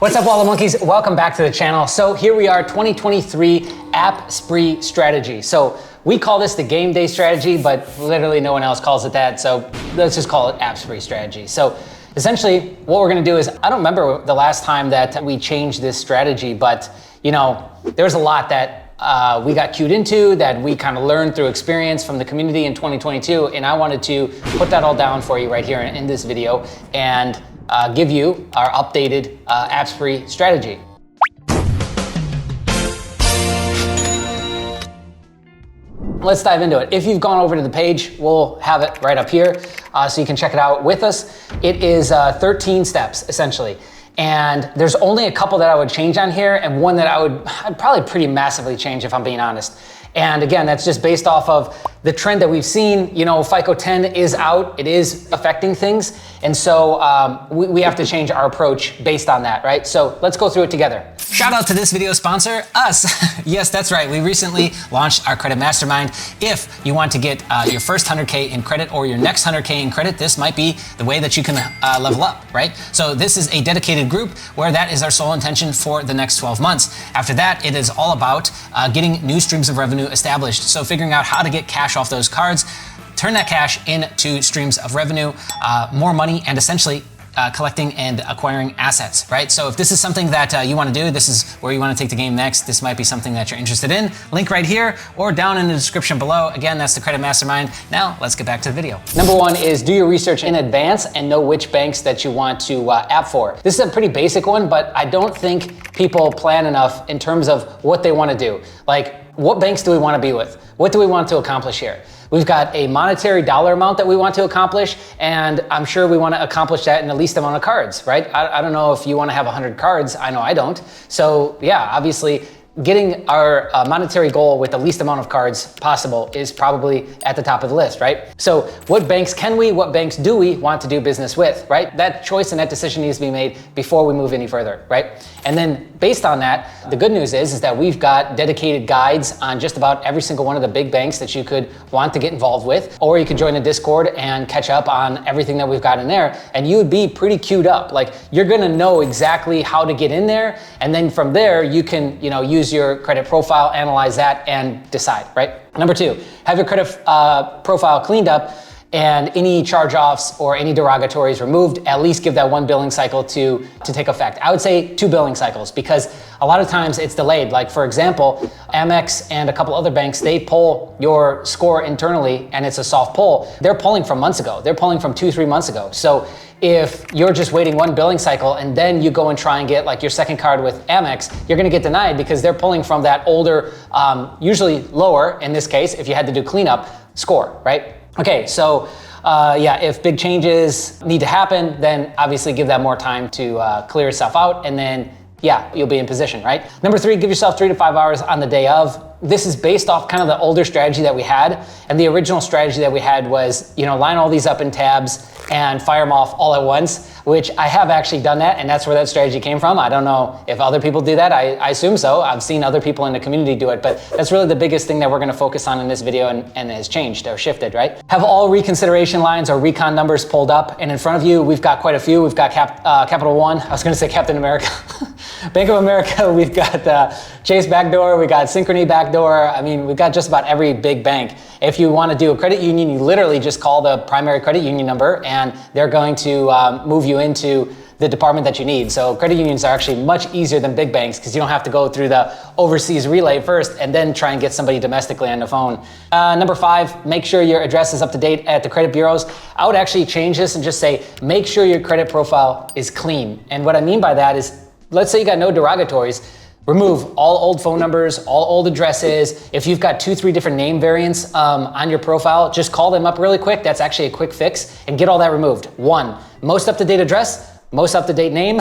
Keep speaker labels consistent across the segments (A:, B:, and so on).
A: What's up, Wallet Monkeys? Welcome back to the channel. So here we are, 2023 app spree strategy. So we call this the game day strategy, but literally no one else calls it that. So let's just call it app spree strategy. So essentially what we're gonna do is, I don't remember the last time that we changed this strategy, but there's a lot that we got cued into, that we kind of learned through experience from the community in 2022. And I wanted to put that all down for you right here in this video and give you our updated app spree strategy. Let's dive into it. If you've gone over to the page, we'll have it right up here so you can check it out with us. It is 13 steps essentially. And there's only a couple that I would change on here, and one that I'd probably pretty massively change if I'm being honest. And again, that's just based off of the trend that we've seen. FICO 10 is out, it is affecting things. And so we have to change our approach based on that, right? So let's go through it together. Shout out to this video sponsor, us. Yes, that's right. We recently launched our credit mastermind. If you want to get your first 100K in credit or your next 100K in credit, this might be the way that you can level up, right? So this is a dedicated group where that is our sole intention for the next 12 months. After that, it is all about getting new streams of revenue established. So figuring out how to get cash off those cards, turn that cash into streams of revenue, more money, and essentially collecting and acquiring assets, right? So if this is something that you want to do, this is where you want to take the game next, this might be something that you're interested in. Link right here or down in the description below. Again, that's the Credit Mastermind. Now let's get back to the video. Number one is do your research in advance and know which banks that you want to app for. This is a pretty basic one, but I don't think people plan enough in terms of what they want to do. Like, what banks do we want to be with? What do we want to accomplish here? We've got a monetary dollar amount that we want to accomplish, and I'm sure we want to accomplish that in the least amount of cards, right? I don't know if you want to have 100 cards. I know I don't. So yeah, obviously, getting our monetary goal with the least amount of cards possible is probably at the top of the list, right? So what banks can we, what banks do we want to do business with, right? That choice and that decision needs to be made before we move any further, right? And then based on that, the good news is that we've got dedicated guides on just about every single one of the big banks that you could want to get involved with, or you could join the Discord and catch up on everything that we've got in there, and you would be pretty queued up. Like, you're gonna know exactly how to get in there, and then from there, you can, use your credit profile, analyze that, and decide, right? Number two, have your credit profile cleaned up and any charge-offs or any derogatories removed. At least give that one billing cycle to take effect. I would say 2 billing cycles, because a lot of times it's delayed. Like, for example, Amex and a couple other banks, they pull your score internally and it's a soft pull. They're pulling from months ago. They're pulling from 2-3 months ago. So if you're just waiting one billing cycle and then you go and try and get like your second card with Amex, you're gonna get denied because they're pulling from that older, usually lower, in this case, if you had to do cleanup, score, right? Okay, so yeah, if big changes need to happen, then obviously give that more time to clear itself out, and then yeah, you'll be in position, right? Number three, give yourself 3 to 5 hours on the day of. This is based off kind of the older strategy that we had, and the original strategy that we had was, line all these up in tabs and fire them off all at once, which I have actually done that, and that's where that strategy came from. I don't know if other people do that. I assume so. I've seen other people in the community do it, but that's really the biggest thing that we're gonna focus on in this video, and has changed or shifted, right? Have all reconsideration lines or recon numbers pulled up, and in front of you, we've got quite a few. We've got Capital One. I was gonna say Captain America. Bank of America, we've got Chase backdoor, we got Synchrony backdoor. I mean, we've got just about every big bank. If you want to do a credit union, you literally just call the primary credit union number and they're going to move you into the department that you need. So credit unions are actually much easier than big banks because you don't have to go through the overseas relay first and then try and get somebody domestically on the phone. Number 5, make sure your address is up to date at the credit bureaus. I would actually change this and just say, make sure your credit profile is clean. And what I mean by that is, let's say you got no derogatories, remove all old phone numbers, all old addresses. If you've got 2-3 different name variants on your profile, just call them up really quick. That's actually a quick fix, and get all that removed. 1, most up-to-date address, most up-to-date name,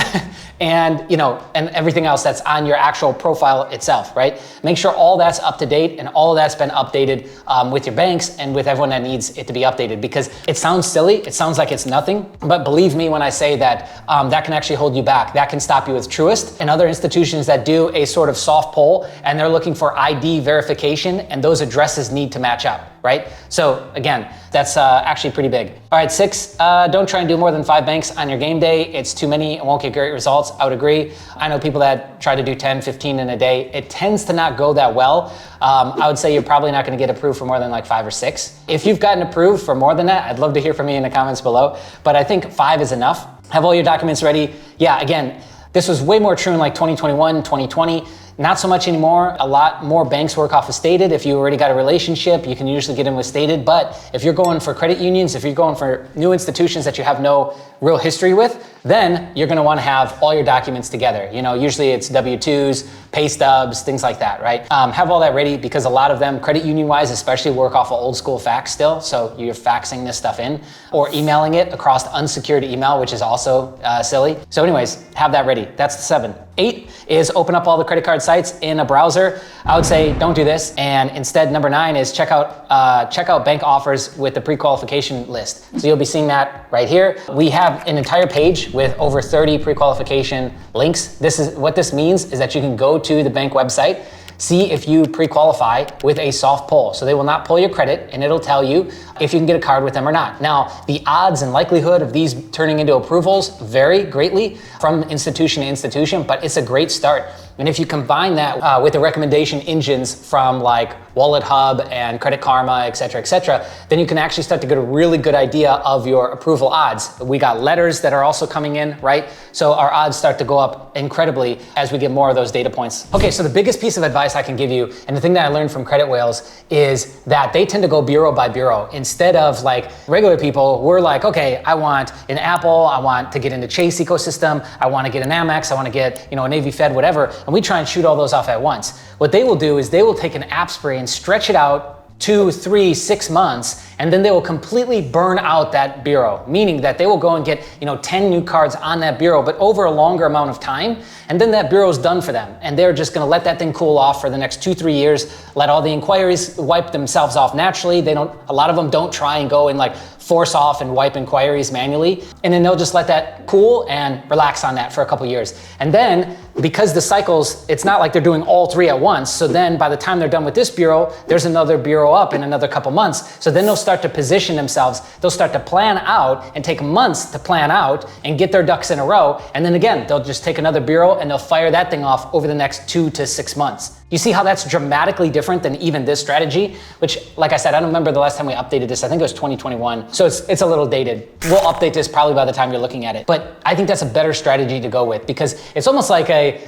A: and and everything else that's on your actual profile itself, right? Make sure all that's up to date and all that's been updated with your banks and with everyone that needs it to be updated, because it sounds silly, it sounds like it's nothing, but believe me when I say that that can actually hold you back. That can stop you with Truist and other institutions that do a sort of soft pull, and they're looking for ID verification, and those addresses need to match up. right? So again, that's actually pretty big. All right, 6, don't try and do more than 5 banks on your game day. It's too many and won't get great results. I would agree. I know people that try to do 10, 15 in a day. It tends to not go that well. I would say you're probably not gonna get approved for more than like 5 or 6. If you've gotten approved for more than that, I'd love to hear from you in the comments below. But I think 5 is enough. Have all your documents ready. Yeah, again, this was way more true in like 2021, 2020. Not so much anymore. A lot more banks work off of stated. If you already got a relationship, you can usually get in with stated. But if you're going for credit unions, if you're going for new institutions that you have no real history with, then you're gonna wanna have all your documents together. You know, usually it's W-2s, pay stubs, things like that, right? Have all that ready because a lot of them, credit union wise, especially work off of old school fax still. So you're faxing this stuff in or emailing it across unsecured email, which is also silly. So anyways, have that ready. That's the 7. 8 is open up all the credit card sites in a browser. I would say don't do this. And instead, number 9 is check out bank offers with the pre-qualification list. So you'll be seeing that right here. We have an entire page with over 30 pre-qualification links. What this means is that you can go to the bank website, see if you pre-qualify with a soft pull. So they will not pull your credit and it'll tell you if you can get a card with them or not. Now, the odds and likelihood of these turning into approvals vary greatly from institution to institution, but it's a great start. And if you combine that with the recommendation engines from like Wallet Hub and Credit Karma, et cetera, then you can actually start to get a really good idea of your approval odds. We got letters that are also coming in, right? So our odds start to go up incredibly as we get more of those data points. Okay, so the biggest piece of advice I can give you, and the thing that I learned from Credit Whales, is that they tend to go bureau by bureau. Instead of like regular people, we're like, okay, I want an Apple, I want to get into Chase ecosystem, I want to get an Amex, I want to get, you know, a Navy Fed, whatever. And we try and shoot all those off at once. What they will do is they will take an app spray and stretch it out 2, 3, 6 months, and then they will completely burn out that bureau, meaning that they will go and get, you know, 10 new cards on that bureau, but over a longer amount of time, and then that bureau is done for them, and they're just gonna let that thing cool off for the next 2, 3 years, let all the inquiries wipe themselves off naturally. A lot of them don't try and go and like force off and wipe inquiries manually, and then they'll just let that cool and relax on that for a couple years. And then, because the cycles, it's not like they're doing all 3 at once, so then by the time they're done with this bureau, there's another bureau up in another couple months. So then they'll start to position themselves, they'll start to plan out and take months to plan out and get their ducks in a row. And then again, they'll just take another bureau and they'll fire that thing off over the next 2 to 6 months. You see how that's dramatically different than even this strategy, which, like I said, I don't remember the last time we updated this. I think it was 2021. So it's a little dated. We'll update this probably by the time you're looking at it. But I think that's a better strategy to go with because it's almost like a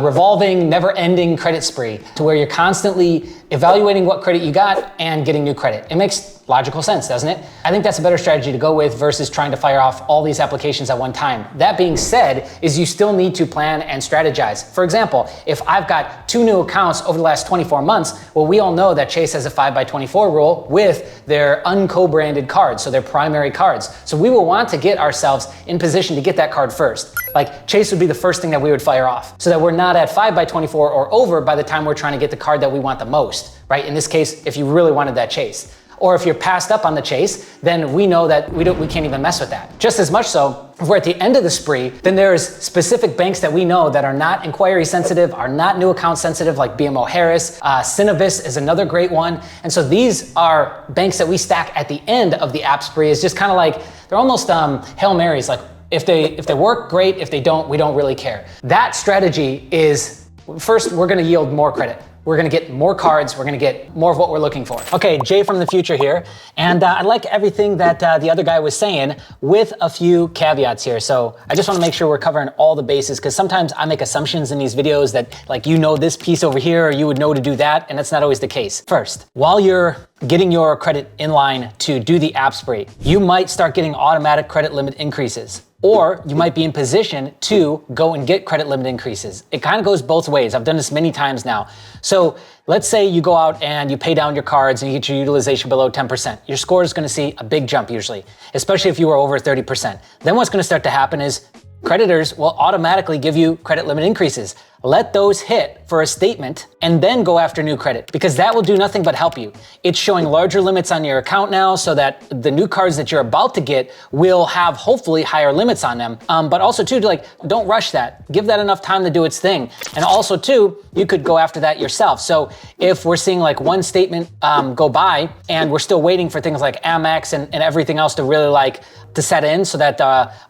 A: revolving, never-ending credit spree to where you're constantly evaluating what credit you got and getting new credit. It makes logical sense, doesn't it? I think that's a better strategy to go with versus trying to fire off all these applications at one time. That being said, is you still need to plan and strategize. For example, if I've got 2 new accounts over the last 24 months, well, we all know that Chase has a 5x24 rule with their unco-branded cards, so their primary cards. So we will want to get ourselves in position to get that card first. Like Chase would be the first thing that we would fire off so that we're not at 5x24 or over by the time we're trying to get the card that we want the most, right? In this case, if you really wanted that Chase. Or if you're passed up on the Chase, then we know that we can't even mess with that. Just as much so, if we're at the end of the spree, then there's specific banks that we know that are not inquiry sensitive, are not new account sensitive, like BMO Harris. Synovis is another great one. And so these are banks that we stack at the end of the app spree. It's just kind of like, they're almost Hail Marys. Like if they work, great. If they don't, we don't really care. That strategy is, first, we're gonna yield more credit. We're gonna get more cards, we're gonna get more of what we're looking for. Okay, Jay from the future here, and I like everything that the other guy was saying with a few caveats here. So I just wanna make sure we're covering all the bases because sometimes I make assumptions in these videos that like you know this piece over here or you would know to do that, and that's not always the case. First, while you're getting your credit in line to do the app spree, you might start getting automatic credit limit increases. Or you might be in position to go and get credit limit increases. It kind of goes both ways. I've done this many times now. So let's say you go out and you pay down your cards and you get your utilization below 10%. Your score is gonna see a big jump usually, especially if you were over 30%. Then what's gonna start to happen is creditors will automatically give you credit limit increases. let those hit for a statement and then go after new credit, because that will do nothing but help you. It's showing larger limits on your account now so that the new cards that you're about to get will have hopefully higher limits on them. But also too, like, don't rush that. Give that enough time to do its thing. And also too, you could go after that yourself. So if we're seeing like one statement go by and we're still waiting for things like Amex and everything else to really like to set in so that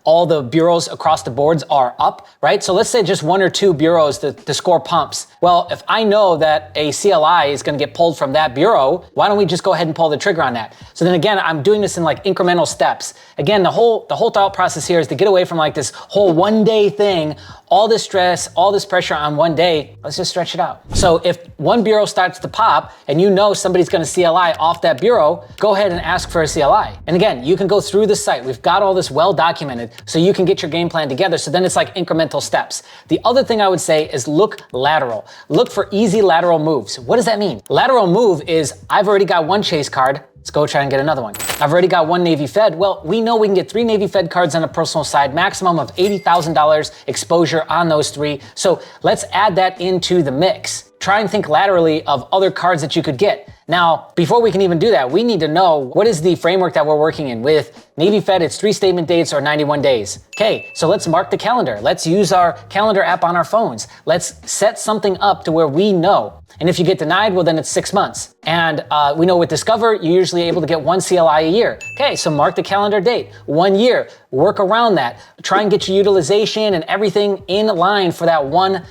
A: all the bureaus across the boards are up, right? So let's say just one or two bureaus to score pumps. Well, if I know that a CLI is gonna get pulled from that bureau, why don't we just go ahead and pull the trigger on that? So then again, I'm doing this in like incremental steps. Again, the whole thought process here is to get away from like this whole one day thing, all this stress, all this pressure on one day. Let's just stretch it out. So if one bureau starts to pop and you know somebody's gonna CLI off that bureau, go ahead and ask for a CLI. And again, you can go through the site. We've got all this well documented so you can get your game plan together. So then it's like incremental steps. The other thing I would say is look lateral. Look for easy lateral moves. What does that mean? Lateral move is, I've already got one Chase card. Let's go try and get another one. I've already got one Navy Fed. Well, we know we can get 3 Navy Fed cards on a personal side, maximum of $80,000 exposure on those 3. So let's add that into the mix. Try and think laterally of other cards that you could get. Now, before we can even do that, we need to know what is the framework that we're working in. With Navy Fed, it's 3 statement dates or 91 days. Okay, so let's mark the calendar. Let's use our calendar app on our phones. Let's set something up to where we know. And if you get denied, well, then it's 6 months. And we know with Discover, you're usually able to get 1 CLI a year. Okay, so mark the calendar date, 1 year, work around that. Try and get your utilization and everything in line for that one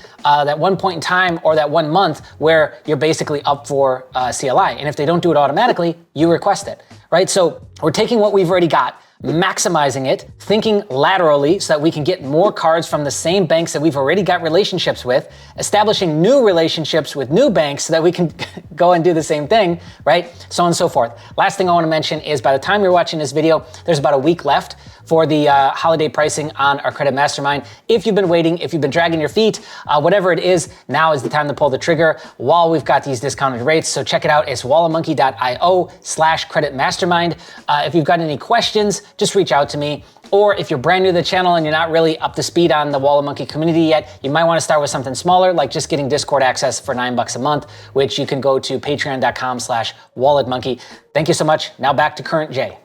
A: point in time or that 1 month where you're basically up for CLI. And if they don't do it automatically, you request it, right? So we're taking what we've already got, maximizing it, thinking laterally so that we can get more cards from the same banks that we've already got relationships with, establishing new relationships with new banks so that we can go and do the same thing, right? So on and so forth. Last thing I want to mention is by the time you're watching this video, there's about a week left for the holiday pricing on our Credit Mastermind. If you've been waiting, if you've been dragging your feet, whatever it is, now is the time to pull the trigger while we've got these discounted rates. So check it out. It's walletmonkey.io/credit mastermind. If you've got any questions, just reach out to me. Or if you're brand new to the channel and you're not really up to speed on the Wallet Monkey community yet, you might want to start with something smaller, like just getting Discord access for $9 a month, which you can go to patreon.com/walletmonkey. Thank you so much. Now back to current Jay.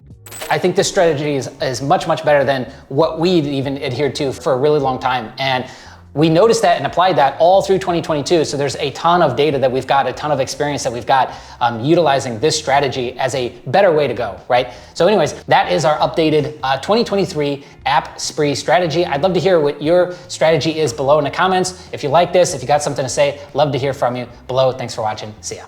A: I think this strategy is much, much better than what we'd even adhered to for a really long time. And we noticed that and applied that all through 2022. So there's a ton of data that we've got, a ton of experience that we've got utilizing this strategy as a better way to go, right? So anyways, that is our updated 2023 app spree strategy. I'd love to hear what your strategy is below in the comments. If you like this, if you got something to say, love to hear from you below. Thanks for watching. See ya.